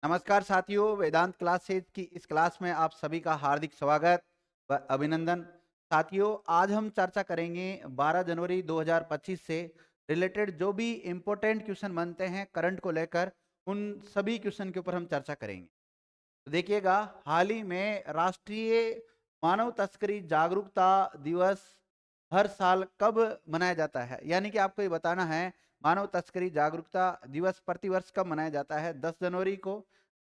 नमस्कार साथियों, वेदांत क्लासेज की इस क्लास में आप सभी का हार्दिक स्वागत व अभिनंदन। साथियों, आज हम चर्चा करेंगे 12 जनवरी 2025 से रिलेटेड जो भी इम्पोर्टेंट क्वेश्चन बनते हैं करंट को लेकर, उन सभी क्वेश्चन के ऊपर हम चर्चा करेंगे। तो देखिएगा, हाल ही में राष्ट्रीय मानव तस्करी जागरूकता दिवस हर साल कब मनाया जाता है, यानी कि आपको ये बताना है मानव तस्करी जागरूकता दिवस प्रतिवर्ष कब मनाया जाता है। 10 जनवरी को,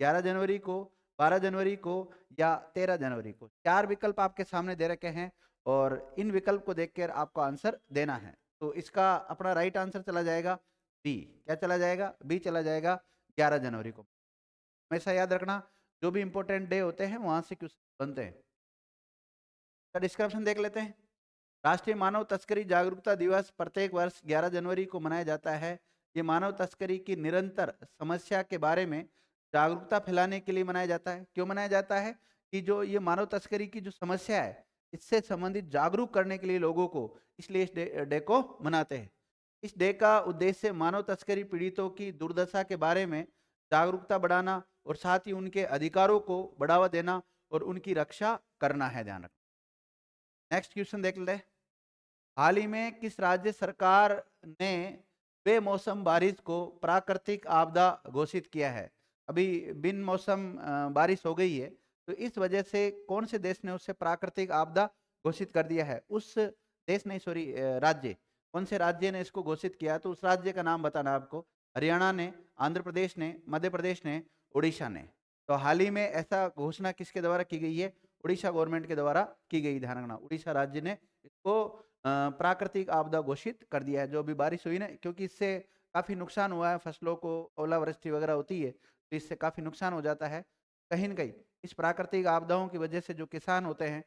11 जनवरी को, 12 जनवरी को या 13 जनवरी को। चार विकल्प आपके सामने दे रखे हैं और इन विकल्प को देखकर आपको आंसर देना है। तो इसका अपना राइट आंसर चला जाएगा बी। क्या चला जाएगा? बी चला जाएगा 11 जनवरी को। हमेशा याद रखना, जो भी इंपॉर्टेंट डे होते हैं वहां से क्वेश्चन बनते हैं। का डिस्क्रिप्शन देख लेते हैं। राष्ट्रीय मानव तस्करी जागरूकता दिवस प्रत्येक वर्ष 11 जनवरी को मनाया जाता है। ये मानव तस्करी की निरंतर समस्या के बारे में जागरूकता फैलाने के लिए मनाया जाता है। क्यों मनाया जाता है? कि जो ये मानव तस्करी की जो समस्या है, इससे संबंधित जागरूक करने के लिए लोगों को, इसलिए इस डे को मनाते हैं। इस डे का उद्देश्य मानव तस्करी पीड़ितों की दुर्दशा के बारे में जागरूकता बढ़ाना और साथ ही उनके अधिकारों को बढ़ावा देना और उनकी रक्षा करना है। ध्यान रखना। नेक्स्ट क्वेश्चन देख लेते हैं। हाल ही में किस राज्य सरकार ने बेमौसम बारिश को प्राकृतिक आपदा घोषित किया है? अभी बिन मौसम बारिश हो गई है, तो इस वजह से कौन से देश ने उससे प्राकृतिक आपदा घोषित कर दिया है? उस देश नहीं, सॉरी, राज्य, कौन से राज्य ने इसको घोषित किया? तो उस राज्य का नाम बताना आपको। हरियाणा ने, आंध्र प्रदेश ने, मध्य प्रदेश ने, उड़ीसा ने। तो हाल ही में ऐसा घोषणा किसके द्वारा की गई है? उड़ीसा गवर्नमेंट के द्वारा की गई। ध्यान रखना, उड़ीसा राज्य ने इसको प्राकृतिक आपदा घोषित कर दिया है। जो अभी बारिश हुई ना, क्योंकि इससे काफी नुकसान हुआ है, फसलों को ओलावृष्टि वगैरह होती है, तो इससे काफी नुकसान हो जाता है। कहीं न कहीं इस प्राकृतिक आपदाओं की वजह से जो किसान होते हैं,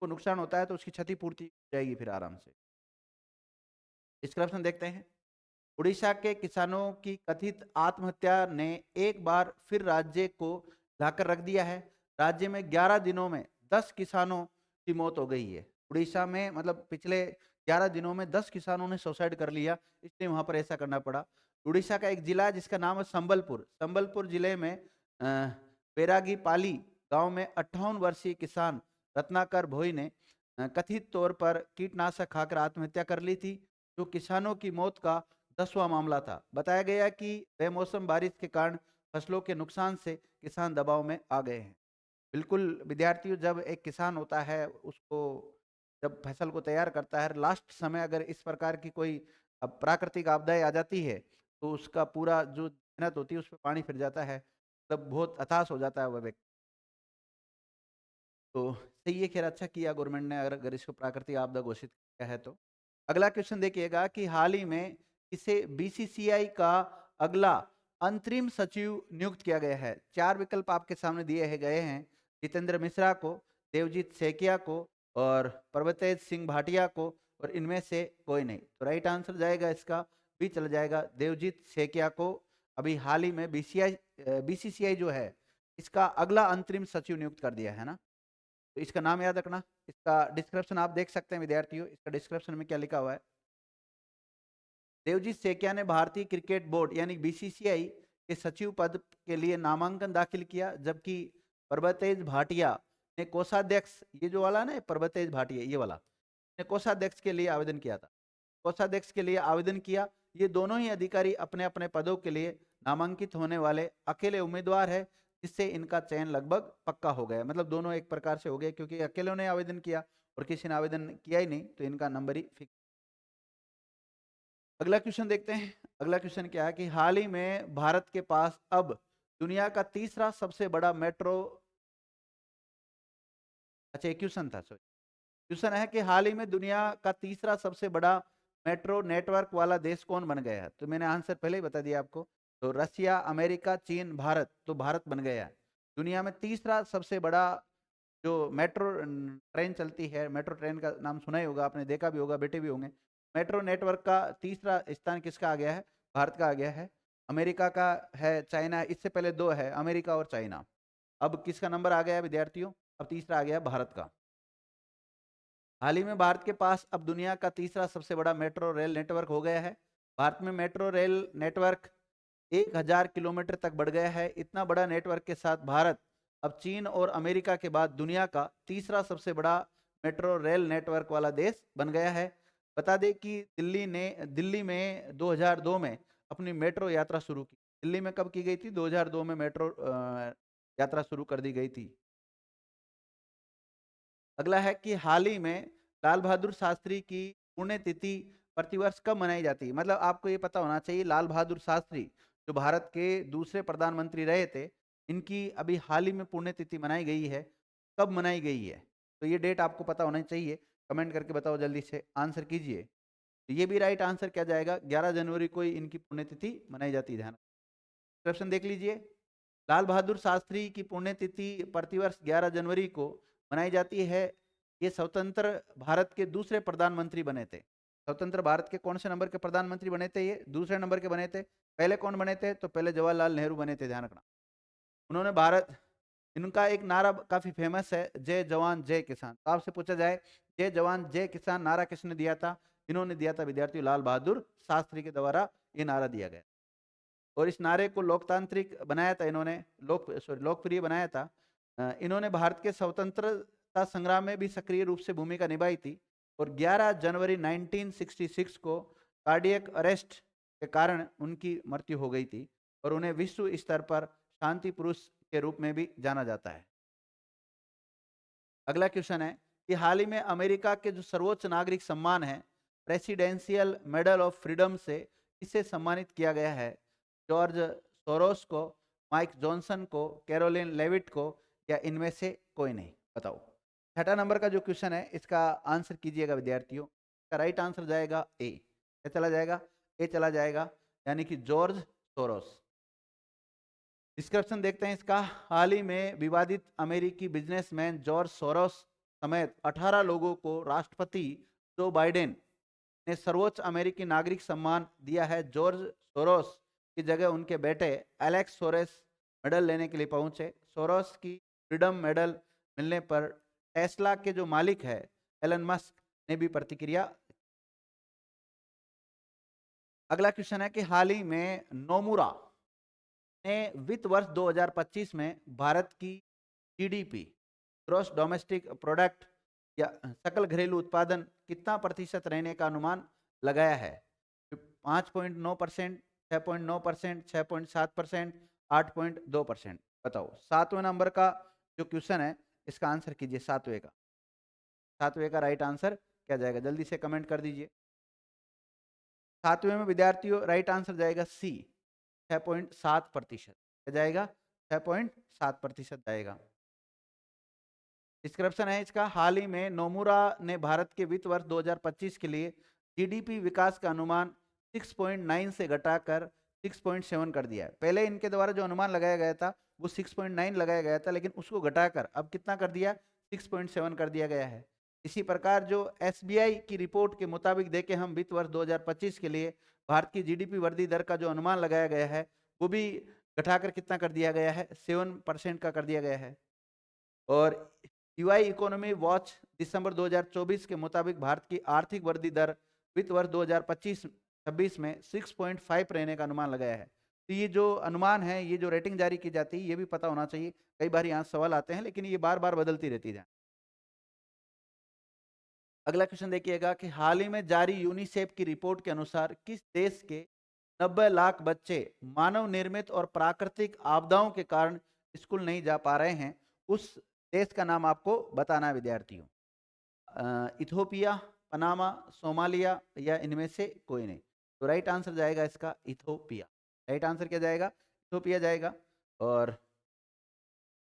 को नुकसान होता है, तो उसकी क्षतिपूर्ति हो जाएगी फिर आराम से। इसका ऑप्शन देखते हैं। उड़ीसा के किसानों की कथित आत्महत्या ने एक बार फिर राज्य को हिलाकर रख दिया है। राज्य में 11 दिनों में 10 किसानों की मौत हो गई है। उड़ीसा में मतलब पिछले 11 दिनों में 10 किसानों ने सुसाइड कर लिया, इसलिए वहां पर ऐसा करना पड़ा। उड़ीसा का एक जिला है जिसका नाम है संबलपुर। संबलपुर जिले में पेरागीपाली गांव में 58 वर्षीय किसान रत्नाकर भोई ने कथित तौर पर कीटनाशक खाकर आत्महत्या कर ली थी, जो किसानों की मौत का 10वां मामला था। बताया गया कि बेमौसम बारिश के कारण फसलों के नुकसान से किसान दबाव में आ गए हैं। बिल्कुल विद्यार्थियों, जब एक किसान होता है, उसको जब फसल को तैयार करता है, लास्ट समय अगर इस प्रकार की कोई प्राकृतिक आपदाएं आ जाती है, तो उसका पूरा जो मेहनत होती है उस पर पानी फिर जाता है, तब बहुत हताश हो जाता है वह व्यक्ति। तो सही है, खैर अच्छा किया गवर्नमेंट ने अगर इसको प्राकृतिक आपदा घोषित किया है तो। अगला क्वेश्चन देखिएगा कि हाल ही में इसे बीसीसीआई का अगला अंतरिम सचिव नियुक्त किया गया है। चार विकल्प आपके सामने दिए गए हैं। जितेंद्र मिश्रा को, देवजीत सेकिया को और पर्वतेज सिंह भाटिया को, और इनमें से कोई नहीं। तो राइट आंसर जाएगा इसका बी चला जाएगा, देवजीत सेकिया को अभी हाल ही में बीसीसीआई जो है, इसका अगला अंतरिम सचिव नियुक्त कर दिया है ना। तो इसका नाम याद रखना। इसका डिस्क्रिप्शन आप देख सकते हैं विद्यार्थियों। इसका डिस्क्रिप्शन में क्या लिखा हुआ है? देवजीत सेकिया ने भारतीय क्रिकेट बोर्ड यानी बीसीसीआई के सचिव पद के लिए नामांकन दाखिल किया, जबकि पर्वतेज भाटिया ने कोषाध्यक्ष, ये जो वाला ना, पर्वतेज भाटिया ये वाला, ने कोषाध्यक्ष के लिए आवेदन किया था। कोषाध्यक्ष के लिए आवेदन किया। ये दोनों ही अधिकारी अपने अपने पदों के लिए नामांकित होने वाले अकेले उम्मीदवार है, जिससे इनका चयन लगभग पक्का हो गया। मतलब दोनों एक प्रकार से हो गए, क्योंकि अकेले ने आवेदन किया और किसी ने आवेदन किया ही नहीं, तो इनका नंबर ही फिक्स। अगला क्वेश्चन देखते हैं। अगला क्वेश्चन क्या है कि हाल ही में भारत के पास अब दुनिया का तीसरा सबसे बड़ा मेट्रो, अच्छा एक क्वेश्चन था, सॉरी, क्वेश्चन है कि हाल ही में दुनिया का तीसरा सबसे बड़ा मेट्रो नेटवर्क वाला देश कौन बन गया है? तो मैंने आंसर पहले ही बता दिया आपको। तो रसिया, अमेरिका, चीन, भारत। तो भारत बन गया है दुनिया में तीसरा सबसे बड़ा जो मेट्रो ट्रेन चलती है। मेट्रो ट्रेन का नाम सुना ही होगा आपने, देखा भी होगा, बैठे भी होंगे। मेट्रो नेटवर्क का तीसरा स्थान किसका आ गया है? भारत का आ गया है। अमेरिका का है, चाइना, इससे पहले दो है, अमेरिका और चाइना। अब किसका नंबर आ गया है विद्यार्थियों? अब तीसरा आ गया भारत का। हाल ही में भारत के पास अब दुनिया का तीसरा सबसे बड़ा मेट्रो रेल नेटवर्क हो गया है। भारत में मेट्रो रेल नेटवर्क 1000 किलोमीटर तक बढ़ गया है। इतना बड़ा नेटवर्क के साथ भारत अब चीन और अमेरिका के बाद दुनिया का तीसरा सबसे बड़ा मेट्रो रेल नेटवर्क वाला देश बन गया है। बता दें कि दिल्ली में 2002 में अपनी मेट्रो यात्रा शुरू की। दिल्ली में कब की गई थी? 2002 में मेट्रो यात्रा शुरू कर दी गई थी। अगला है कि हाल ही में लाल बहादुर शास्त्री की पुण्यतिथि प्रतिवर्ष कब मनाई जाती है? मतलब आपको ये पता होना चाहिए, लाल बहादुर शास्त्री जो भारत के दूसरे प्रधानमंत्री रहे थे, इनकी अभी हाल ही में पुण्यतिथि मनाई गई है। कब मनाई गई है? तो ये डेट आपको पता होना चाहिए। कमेंट करके बताओ, जल्दी से आंसर कीजिए। तो ये भी राइट आंसर क्या जाएगा? 11 जनवरी को ही इनकी पुण्यतिथि मनाई जाती है। ध्यान, क्वेश्चन देख लीजिए। लाल बहादुर शास्त्री की पुण्यतिथि प्रतिवर्ष 11 जनवरी को मनाई जाती है। ये स्वतंत्र भारत के दूसरे प्रधानमंत्री बने थे। स्वतंत्र भारत के कौन से नंबर के प्रधानमंत्री बने थे? ये दूसरे नंबर के बने थे। पहले कौन बने थे? तो पहले जवाहरलाल नेहरू बने थे। ध्यान रखना, उन्होंने भारत, इनका एक नारा काफी फेमस है, जय जवान जय किसान। तो आपसे पूछा जाए जय जवान जय किसान नारा किसने दिया था? इन्होंने दिया था विद्यार्थियों, लाल बहादुर शास्त्री के द्वारा ये नारा दिया गया। और इस नारे को लोकतांत्रिक बनाया था इन्होंने, लोकप्रिय बनाया था। इन्होंने भारत के स्वतंत्रता संग्राम में भी सक्रिय रूप से भूमिका निभाई थी। और 11 जनवरी 1966 को कार्डियक अरेस्ट के कारण उनकी मृत्यु हो गई थी। और उन्हें विश्व स्तर पर शांति पुरुष के रूप में भी जाना जाता है। अगला क्वेश्चन है कि हाल ही में अमेरिका के जो सर्वोच्च नागरिक सम्मान है, प्रेसिडेंशियल मेडल ऑफ फ्रीडम से किसे सम्मानित किया गया है? जॉर्ज सोरोस को, माइक जॉनसन को, कैरोलिन लेविट को, या इनमें से कोई नहीं? बताओ। छठा नंबर का जो क्वेश्चन है, इसका आंसर कीजिएगा विद्यार्थियों। इसका राइट आंसर जाएगा ए। क्या चला जाएगा? ए चला जाएगा, यानी कि जॉर्ज सोरोस। डिस्क्रिप्शन देखते हैं इसका। हाल ही में विवादित अमेरिकी बिजनेसमैन जॉर्ज सोरोस समेत 18 लोगों को राष्ट्रपति जो बाइडेन ने सर्वोच्च अमेरिकी नागरिक सम्मान दिया है। जॉर्ज सोरोस की जगह उनके बेटे एलेक्स सोरेस मेडल लेने के लिए पहुंचे। सोरोस की फ्रीडम मेडल मिलने पर टेस्ला के जो मालिक है एलन मस्क ने भी प्रतिक्रिया। अगला क्वेश्चन है कि हाल ही में नोमुरा ने वित्त वर्ष 2025 में भारत की जीडीपी, ग्रॉस डोमेस्टिक प्रोडक्ट या सकल घरेलू उत्पादन कितना प्रतिशत रहने का अनुमान लगाया है? 5.9%, 6.9%, 6.7%, 8.2%? बताओ। सातवें नंबर का जो क्वेश्चन है, इसका आंसर कीजिए। सातवें का राइट आंसर क्या जाएगा? जल्दी से कमेंट कर दीजिए। सातवें में विद्यार्थियों राइट आंसर जाएगा सी, 6.7%। क्या जाएगा? 6.7% जाएगा। डिस्क्रिप्शन है इसका। हाल ही में नोमुरा ने भारत के वित्त वर्ष 2025 के लिए जीडीपी विकास का अनुमान 6.9 से घटाकर 6.7 कर दिया है। पहले इनके द्वारा जो अनुमान लगाया गया था वो 6.9 लगाया गया था, लेकिन उसको घटाकर अब कितना कर दिया? 6.7 कर दिया गया है। इसी प्रकार जो एसबीआई की रिपोर्ट के मुताबिक देखें हम, वित्त वर्ष 2025 के लिए भारत की जीडीपी वृद्धि दर का जो अनुमान लगाया गया है वो भी घटाकर कितना कर दिया गया है? 7% का कर दिया गया है। और यूआई इकोनॉमी वॉच दिसंबर 2024 के मुताबिक भारत की आर्थिक वृद्धि दर वित्त वर्ष 2025-26 में 6.5 रहने का अनुमान लगाया है। तो ये जो अनुमान है, ये जो रेटिंग जारी की जाती है, ये भी पता होना चाहिए। कई बार यहाँ सवाल आते हैं, लेकिन ये बार बार बदलती रहती है। अगला क्वेश्चन देखिएगा कि हाल ही में जारी यूनिसेफ की रिपोर्ट के अनुसार किस देश के 90 लाख बच्चे मानव निर्मित और प्राकृतिक आपदाओं के कारण स्कूल नहीं जा पा रहे हैं? उस देश का नाम आपको बताना है विद्यार्थियों। इथोपिया, पनामा, सोमालिया, या इनमें से कोई नहीं? तो राइट आंसर जाएगा इसका इथोपिया। राइट आंसर क्या जाएगा? इथोपिया जाएगा। और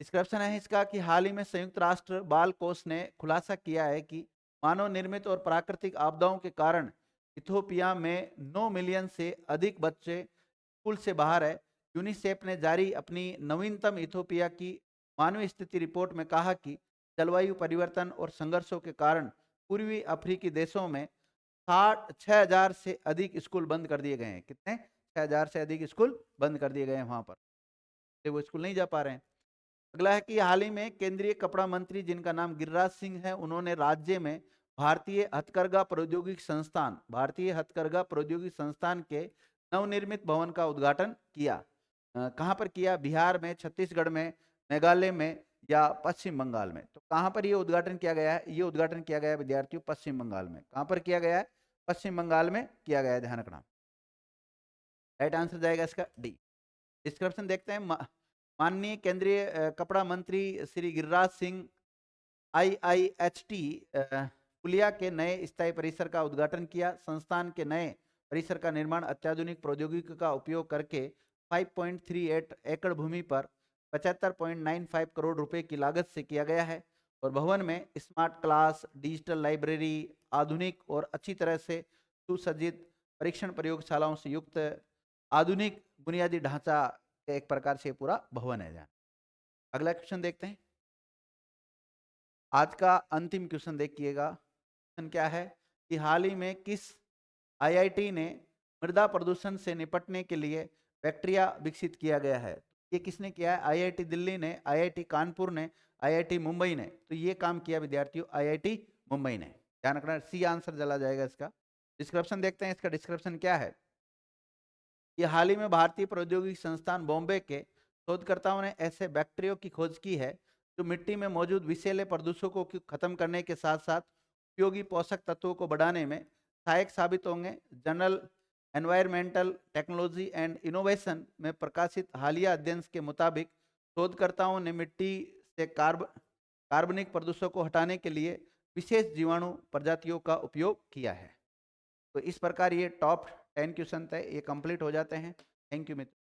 डिस्क्रिप्शन है इसका कि हाल ही में संयुक्त राष्ट्र बाल कोष ने खुलासा किया है कि मानव निर्मित और प्राकृतिक आपदाओं के कारण इथोपिया में 9 मिलियन से अधिक बच्चे स्कूल से बाहर है। यूनिसेफ ने जारी अपनी नवीनतम इथोपिया की मानवीय स्थिति रिपोर्ट में कहा कि जलवायु परिवर्तन और संघर्षों के कारण पूर्वी अफ्रीकी देशों में 6,000 से अधिक स्कूल बंद कर दिए गए हैं। कितने? 6,000 से अधिक स्कूल बंद कर दिए गए हैं वहां पर, वो स्कूल नहीं जा पा रहे हैं। अगला है कि हाल ही में केंद्रीय कपड़ा मंत्री जिनका नाम गिरिराज सिंह है, उन्होंने राज्य में भारतीय हथकरघा प्रौद्योगिकी संस्थान के नवनिर्मित भवन का उद्घाटन किया? कहाँ पर किया? बिहार में, छत्तीसगढ़ में, मेघालय में या पश्चिम बंगाल में? तो कहाँ पर ये उद्घाटन किया गया है? ये उद्घाटन किया गया है विद्यार्थियों पश्चिम बंगाल में। कहाँ पर किया गया है? पश्चिम बंगाल में किया गया है, ध्यान रखना। राइट आंसर जाएगा इसका डी। डिस्क्रिप्शन देखते हैं। माननीय केंद्रीय कपड़ा मंत्री श्री गिरिराज सिंह आईआईएचटी पुलिया के नए स्थायी परिसर का उद्घाटन किया। संस्थान के नए परिसर का निर्माण अत्याधुनिक प्रौद्योगिकी का उपयोग करके 5.38 एकड़ भूमि पर 75.95 करोड़ रुपए की लागत से किया गया है और भवन में स्मार्ट क्लास, डिजिटल लाइब्रेरी, आधुनिक और अच्छी तरह से सुसज्जित परीक्षण प्रयोगशालाओं से युक्त आधुनिक बुनियादी ढांचा का एक प्रकार से पूरा भवन है। अगला क्वेश्चन देखते हैं। आज का अंतिम क्वेश्चन देखिएगा। क्वेश्चन क्या है कि हाल ही में किस आईआईटी ने मृदा प्रदूषण से निपटने के लिए बैक्टीरिया विकसित किया गया है? ये किसने किया है? आईआईटी दिल्ली ने, आईआईटी कानपुर ने, आईआईटी मुंबई ने। तो ये काम किया विद्यार्थियों आईआईटी मुंबई ने। ध्यान रखना, सी आंसर चला जाएगा इसका। डिस्क्रिप्शन देखते हैं। इसका डिस्क्रिप्शन क्या है? ये हाल ही में भारतीय प्रौद्योगिकी संस्थान बॉम्बे के शोधकर्ताओं ने ऐसे बैक्टीरिया की खोज की है जो मिट्टी में मौजूद विषैले प्रदूषकों को खत्म करने के साथ साथ उपयोगी पोषक तत्वों को बढ़ाने में सहायक साबित होंगे। Journal environmental technology and innovation में प्रकाशित हालिया अध्ययन के मुताबिक शोधकर्ताओं ने मिट्टी से कार्बनिक प्रदूषकों को हटाने के लिए विशेष जीवाणु प्रजातियों का उपयोग किया है। तो इस प्रकार ये टॉप 10 क्वेश्चन थे, ये कंप्लीट हो जाते हैं। Thank you Mitra.